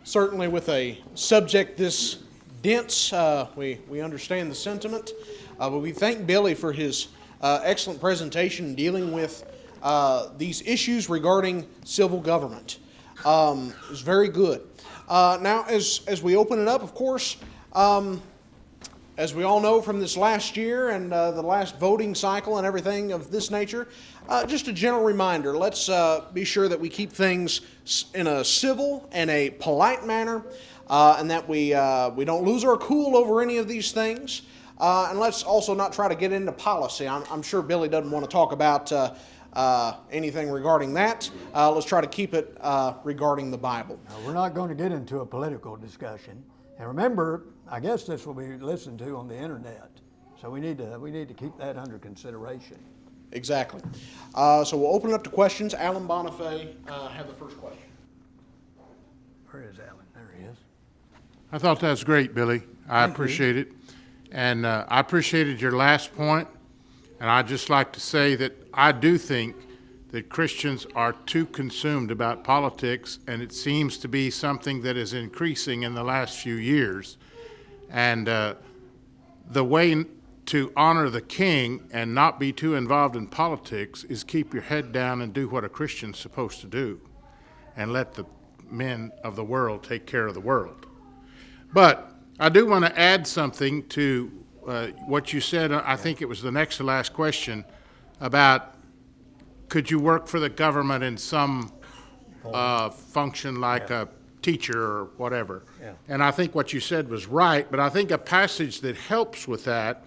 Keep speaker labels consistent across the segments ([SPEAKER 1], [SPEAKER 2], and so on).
[SPEAKER 1] Certainly with a subject this dense, we understand the sentiment, but we thank Billy for his excellent presentation dealing with these issues regarding civil government. It was very good. Now, as we open it up, of course, as we all know from this last year and the last voting cycle and everything of this nature, just a general reminder, let's be sure that we keep things in a civil and a polite manner, and that we don't lose our cool over any of these things. And let's also not try to get into policy. I'm sure Billy doesn't want to talk about anything regarding that. Let's try to keep it regarding the Bible.
[SPEAKER 2] Now, we're not going to get into a political discussion. And remember, I guess this will be listened to on the internet, so we need to keep that under consideration.
[SPEAKER 1] Exactly. So we'll open it up to questions. Alan Bonifay have the first question.
[SPEAKER 2] Where is Alan? There he is.
[SPEAKER 3] I thought that was great, Billy. I appreciate it. And I appreciated your last point. And I'd just like to say that I do think that Christians are too consumed about politics, and it seems to be something that is increasing in the last few years. And the way to honor the king and not be too involved in politics is keep your head down and do what a Christian's supposed to do, and let the men of the world take care of the world. But I do want to add something to what you said. I think it was the next to last question about could you work for the government in some function like a teacher or whatever.
[SPEAKER 2] Yeah.
[SPEAKER 3] And I think what you said was right, but I think a passage that helps with that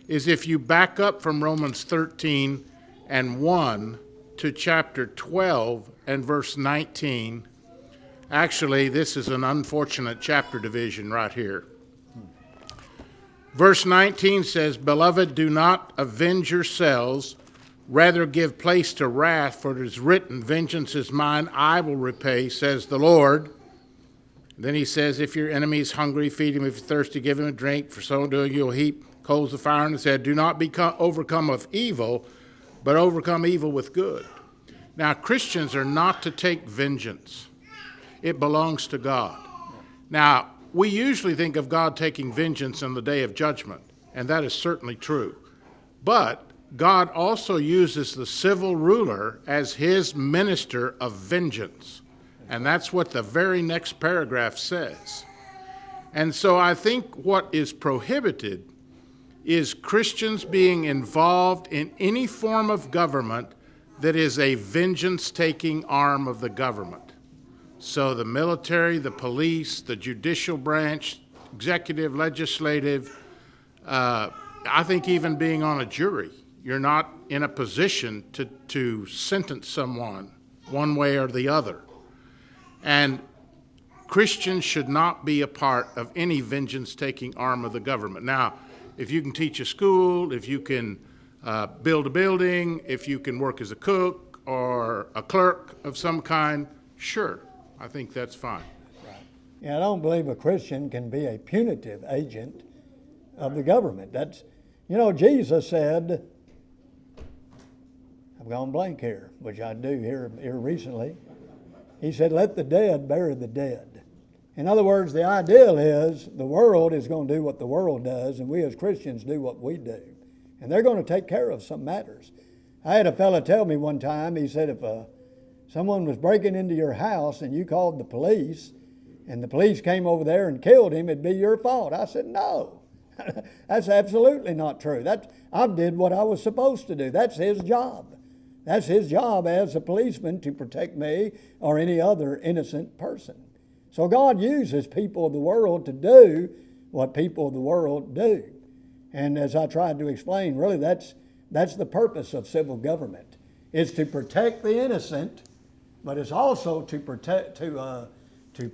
[SPEAKER 3] is if you back up from Romans 13 and 1 to chapter 12 and verse 19. Actually, this is an unfortunate chapter division right here. Verse 19 says, "Beloved, do not avenge yourselves, rather give place to wrath, for it is written, vengeance is mine, I will repay, says the Lord." Then he says, "If your enemy is hungry, feed him. If he's thirsty, give him a drink. For so doing, you'll heap coals of fire on his head. Do not be overcome of evil, but overcome evil with good." Now, Christians are not to take vengeance. It belongs to God. Now, we usually think of God taking vengeance on the day of judgment, and that is certainly true. But God also uses the civil ruler as his minister of vengeance. And that's what the very next paragraph says. And so I think what is prohibited is Christians being involved in any form of government that is a vengeance-taking arm of the government. So the military, the police, the judicial branch, executive, legislative, I think even being on a jury, you're not in a position to sentence someone one way or the other. And Christians should not be a part of any vengeance-taking arm of the government. Now, if you can teach a school, if you can build a building, if you can work as a cook or a clerk of some kind, sure, I think that's fine.
[SPEAKER 2] Right. Yeah, I don't believe a Christian can be a punitive agent of the government. That's, Jesus said, I've gone blank here, which I do here recently. He said, "Let the dead bury the dead." In other words, the ideal is the world is going to do what the world does, and we as Christians do what we do. And they're going to take care of some matters. I had a fella tell me one time, he said, if someone was breaking into your house and you called the police, and the police came over there and killed him, it'd be your fault. I said, no, that's absolutely not true. I did what I was supposed to do. That's his job. That's his job as a policeman to protect me or any other innocent person. So God uses people of the world to do what people of the world do. And as I tried to explain, really that's the purpose of civil government. It's to protect the innocent, but it's also to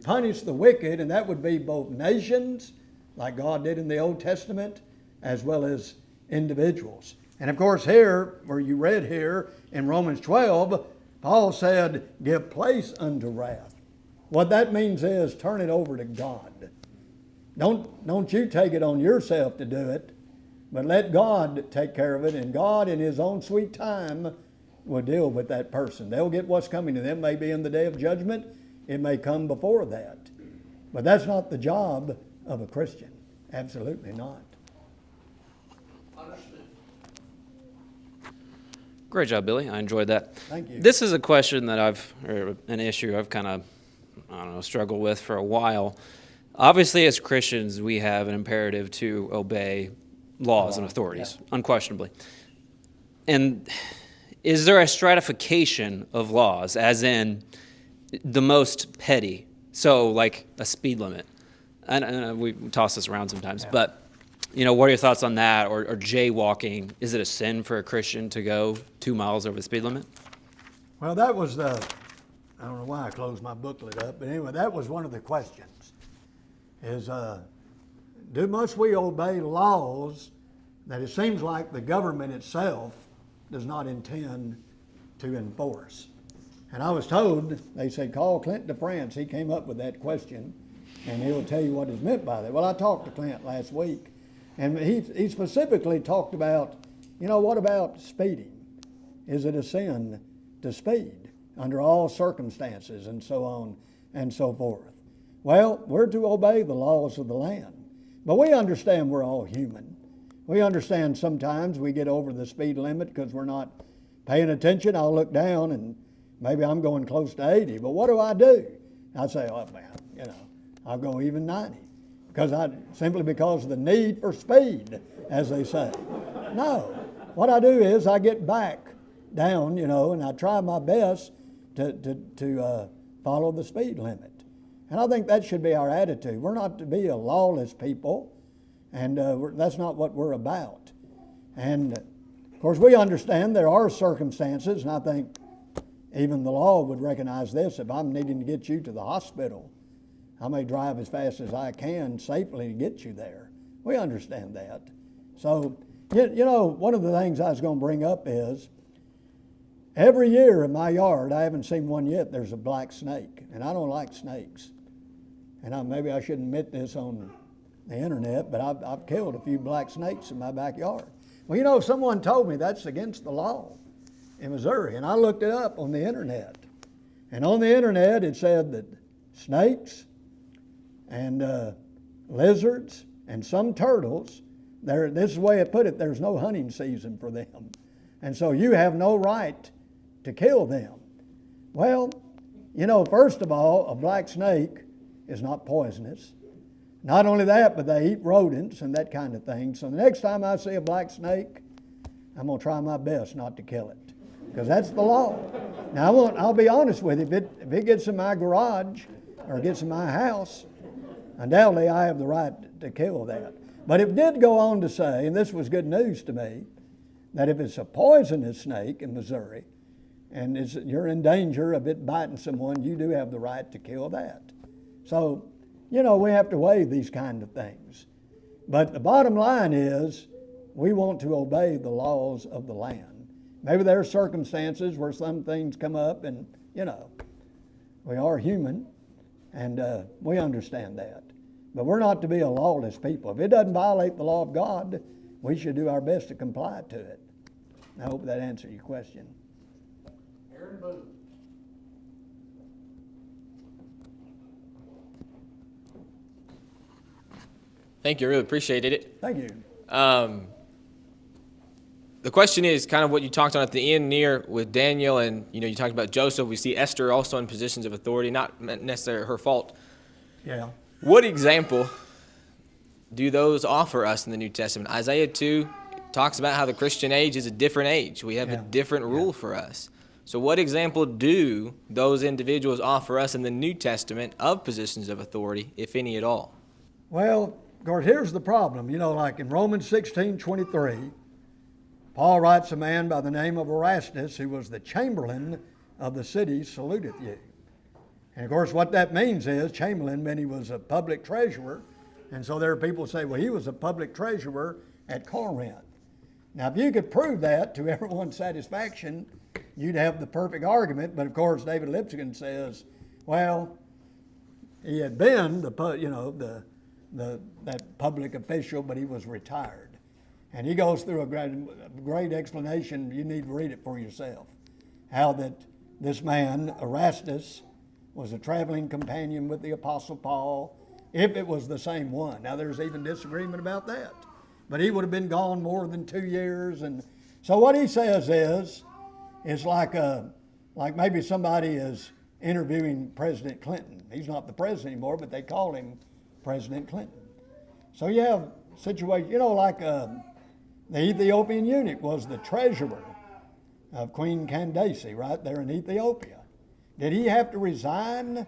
[SPEAKER 2] punish the wicked, and that would be both nations, like God did in the Old Testament, as well as individuals. And of course here, where you read here in Romans 12, Paul said, "Give place unto wrath." What that means is turn it over to God. Don't you take it on yourself to do it, but let God take care of it, and God in his own sweet time will deal with that person. They'll get what's coming to them, maybe in the day of judgment. It may come before that. But that's not the job of a Christian. Absolutely not.
[SPEAKER 4] Great job, Billy. I enjoyed that.
[SPEAKER 2] Thank you.
[SPEAKER 4] This is a question that or an issue I've kind of, struggled with for a while. Obviously, as Christians, we have an imperative to obey laws and authorities, unquestionably. And is there a stratification of laws, as in the most petty? So, like a speed limit. And we toss this around sometimes, but what are your thoughts on that? Or jaywalking? Is it a sin for a Christian to go 2 miles over the speed limit?
[SPEAKER 2] Well, that was I don't know why I closed my booklet up, but anyway, that was one of the questions. Must we obey laws that it seems like the government itself does not intend to enforce? And I was told, they said, call Clint DeFrance. He came up with that question, and he'll tell you what is meant by that. Well, I talked to Clint last week, and he specifically talked about, what about speeding? Is it a sin to speed under all circumstances and so on and so forth? Well, we're to obey the laws of the land. But we understand we're all human. We understand sometimes we get over the speed limit because we're not paying attention. I'll look down and maybe I'm going close to 80, but what do? I say, oh man, I'll go even 90. Simply because of the need for speed, as they say. No, what I do is I get back down, and I try my best to follow the speed limit. And I think that should be our attitude. We're not to be a lawless people, and that's not what we're about. And of course, we understand there are circumstances, and I think even the law would recognize this. If I'm needing to get you to the hospital, I may drive as fast as I can safely to get you there. We understand that. So, one of the things I was going to bring up is every year in my yard, I haven't seen one yet, there's a black snake. And I don't like snakes. And maybe I shouldn't admit this on the internet, but I've killed a few black snakes in my backyard. Well, someone told me that's against the law in Missouri. And I looked it up on the internet. And on the internet, it said that snakes and lizards and some turtles, this is the way it put it, there's no hunting season for them. And so you have no right to kill them. Well, first of all, a black snake is not poisonous. Not only that, but they eat rodents and that kind of thing. So the next time I see a black snake, I'm going to try my best not to kill it, because that's the law. Now, I'll be honest with you, if it gets in my garage or gets in my house, undoubtedly I have the right to kill that. But it did go on to say, and this was good news to me, that if it's a poisonous snake in Missouri and you're in danger of it biting someone, you do have the right to kill that. So, we have to weigh these kind of things. But the bottom line is we want to obey the laws of the land. Maybe there are circumstances where some things come up and, we are human and we understand that. But we're not to be a lawless people. If it doesn't violate the law of God, we should do our best to comply to it. I hope that answered your question.
[SPEAKER 1] Aaron Boone.
[SPEAKER 5] Thank you. I really appreciated it.
[SPEAKER 2] Thank you.
[SPEAKER 5] The question is kind of what you talked on at the end near with Daniel, and you talked about Joseph. We see Esther also in positions of authority, not necessarily her fault.
[SPEAKER 2] Yeah.
[SPEAKER 5] What example do those offer us in the New Testament? Isaiah 2 talks about how the Christian age is a different age. We have a different rule for us. So what example do those individuals offer us in the New Testament of positions of authority, if any at all?
[SPEAKER 2] Well, of course, here's the problem. Like in Romans 16:23, Paul writes, a man by the name of Erastus, who was the chamberlain of the city, saluteth you. And of course, what that means is, chamberlain meant he was a public treasurer. And so there are people who say, well, he was a public treasurer at Corinth. Now, if you could prove that to everyone's satisfaction, you'd have the perfect argument. But of course, David Lipscomb says, well, he had been that public official, but he was retired. And he goes through a great explanation. You need to read it for yourself. How that this man, Erastus, was a traveling companion with the Apostle Paul, if it was the same one. Now, there's even disagreement about that. But he would have been gone more than 2 years. And so what he says is, it's like maybe somebody is interviewing President Clinton. He's not the president anymore, but they call him President Clinton. So you have situations, like the Ethiopian eunuch was the treasurer of Queen Candace right there in Ethiopia. Did he have to resign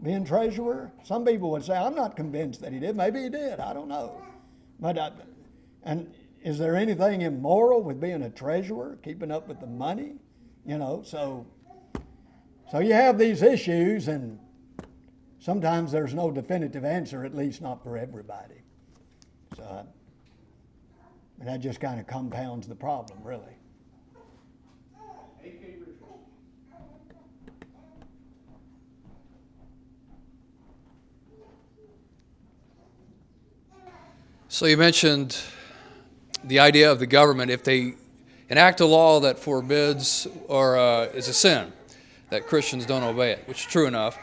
[SPEAKER 2] being treasurer? Some people would say, I'm not convinced that he did. Maybe he did. I don't know. And is there anything immoral with being a treasurer, keeping up with the money? So you have these issues, and sometimes there's no definitive answer, at least not for everybody. So, and that just kind of compounds the problem, really.
[SPEAKER 6] So you mentioned the idea of the government, if they enact a law that forbids or is a sin, that Christians don't obey it, which is true enough.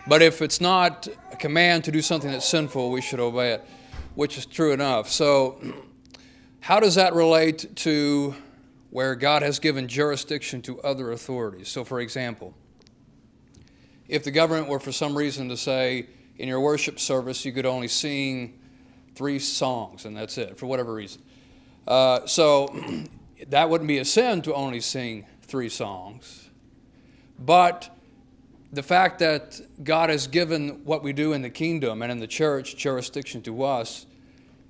[SPEAKER 6] But if it's not a command to do something that's sinful, we should obey it, which is true enough. So how does that relate to where God has given jurisdiction to other authorities? So for example, if the government were for some reason to say, in your worship service, you could only sing 3 songs, and that's it, for whatever reason. So that wouldn't be a sin to only sing 3 songs. But the fact that God has given what we do in the kingdom and in the church jurisdiction to us,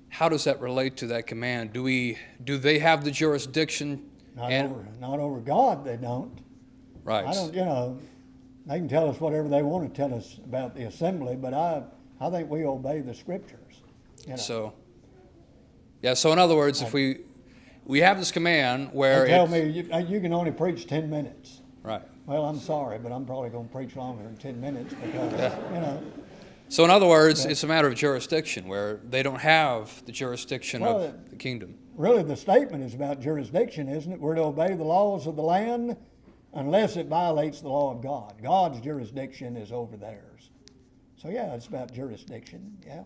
[SPEAKER 6] how does that relate to that command? Do they have the jurisdiction?
[SPEAKER 2] Not over God, they don't.
[SPEAKER 6] Right.
[SPEAKER 2] I don't, they can tell us whatever they want to tell us about the assembly, but I think we obey the scriptures.
[SPEAKER 6] So in other words, if we have this command where
[SPEAKER 2] they tell me you can only preach 10 minutes.
[SPEAKER 6] Right.
[SPEAKER 2] Well, I'm sorry, but I'm probably going to preach longer than 10 minutes because,
[SPEAKER 6] So in other words, it's a matter of jurisdiction where they don't have the jurisdiction of the kingdom.
[SPEAKER 2] Really, the statement is about jurisdiction, isn't it? We're to obey the laws of the land unless it violates the law of God. God's jurisdiction is over theirs. So yeah, it's about jurisdiction, yeah.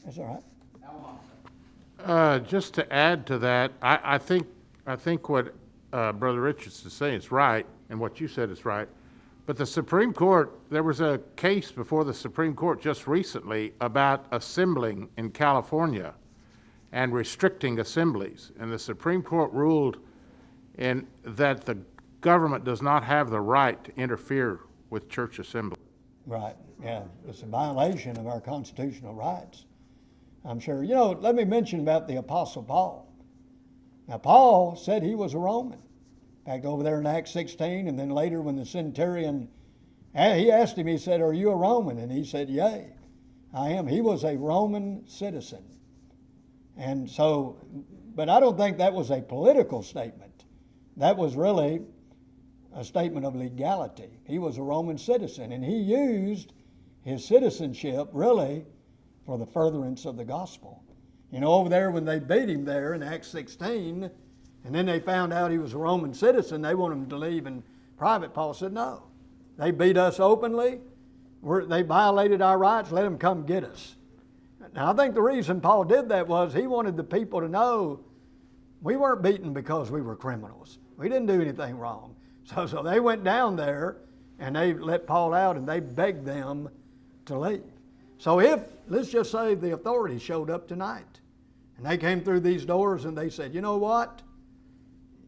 [SPEAKER 2] That's all right.
[SPEAKER 3] Just to add to that, I think what Brother Richards is saying is right, and what you said is right. But the Supreme Court, there was a case before the Supreme Court just recently about assembling in California and restricting assemblies. And the Supreme Court ruled that the government does not have the right to interfere with church assembly.
[SPEAKER 2] Right, yeah. It's a violation of our constitutional rights, I'm sure. Let me mention about the Apostle Paul. Now, Paul said he was a Roman. In fact, over there in Acts 16, and then later when the centurion, he asked him, he said, are you a Roman? And he said, yea, I am. He was a Roman citizen. And so, but I don't think that was a political statement. That was really a statement of legality. He was a Roman citizen, and he used his citizenship really for the furtherance of the gospel. Over there when they beat him there in Acts 16, and then they found out he was a Roman citizen, they wanted him to leave in private. Paul said, no. They beat us openly. They violated our rights. Let them come get us. Now, I think the reason Paul did that was he wanted the people to know we weren't beaten because we were criminals. We didn't do anything wrong. So they went down there, and they let Paul out, and they begged them to leave. So let's just say the authorities showed up tonight, and they came through these doors, and they said, you know what?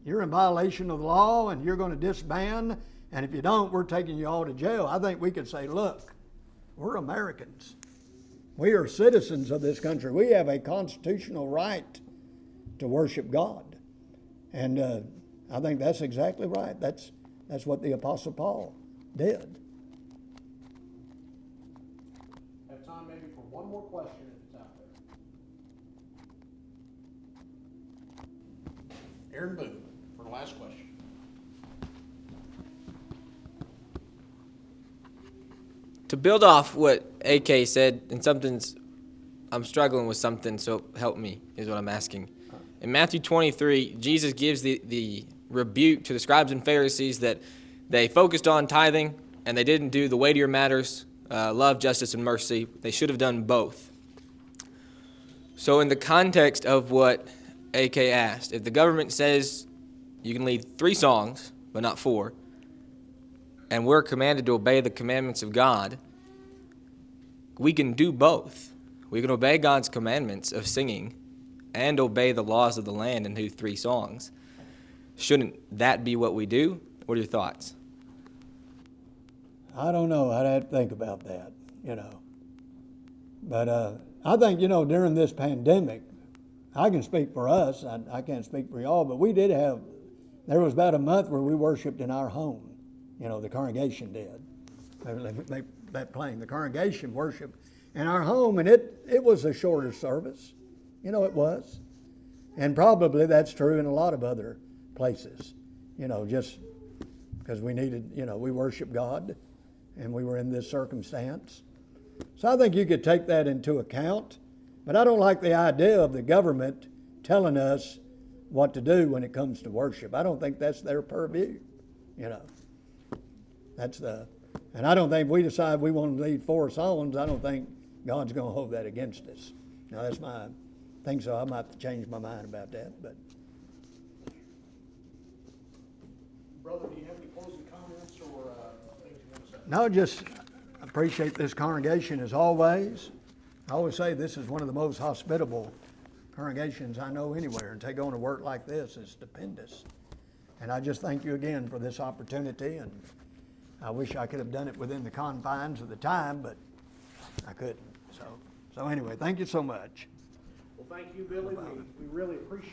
[SPEAKER 2] You're in violation of the law, and you're going to disband, and if you don't, we're taking you all to jail. I think we could say, look, we're Americans. We are citizens of this country. We have a constitutional right to worship God. And I think that's exactly right. That's what the Apostle Paul did.
[SPEAKER 1] Have time maybe for one more question if it's out there. Aaron Boone for the last question.
[SPEAKER 5] To build off what AK said, and I'm struggling with something, so help me, is what I'm asking. In Matthew 23, Jesus gives the rebuke to the scribes and Pharisees that They focused on tithing, and they didn't do the weightier matters, love, justice, and mercy. They should have done both. So in the context of what AK asked, if the government says you can lead 3 songs, but not 4, and we're commanded to obey the commandments of God, we can do both. We can obey God's commandments of singing and obey the laws of the land and do 3 songs. Shouldn't that be what we do? What are your thoughts?
[SPEAKER 2] I don't know. I'd have to think about that, you know. But I think, you know, during this pandemic, I can speak for us. I can't speak for y'all, but we did have, there was about a month where we worshiped in our home. You know, the congregation did. The congregation worshiped in our home, and it was a shorter service. You know, it was. And probably that's true in a lot of other places. You know, just because we needed, you know, we worship God, and we were in this circumstance. So I think you could take that into account, but I don't like the idea of the government telling us what to do when it comes to worship. I don't think that's their purview, you know. And I don't think if we decide we want to lead 4 songs, I don't think God's going to hold that against us. Now that's my thing, so I might have to change my mind about that. But
[SPEAKER 1] Brother, do you have any closing comments or things you want to say?
[SPEAKER 2] no, just appreciate this congregation as always. I always say this is one of the most hospitable congregations I know anywhere, and to go to work like this is stupendous. And I just thank you again for this opportunity, and I wish I could have done it within the confines of the time, but I couldn't. So anyway, thank you so much.
[SPEAKER 1] Well, thank you, Billy. We really appreciate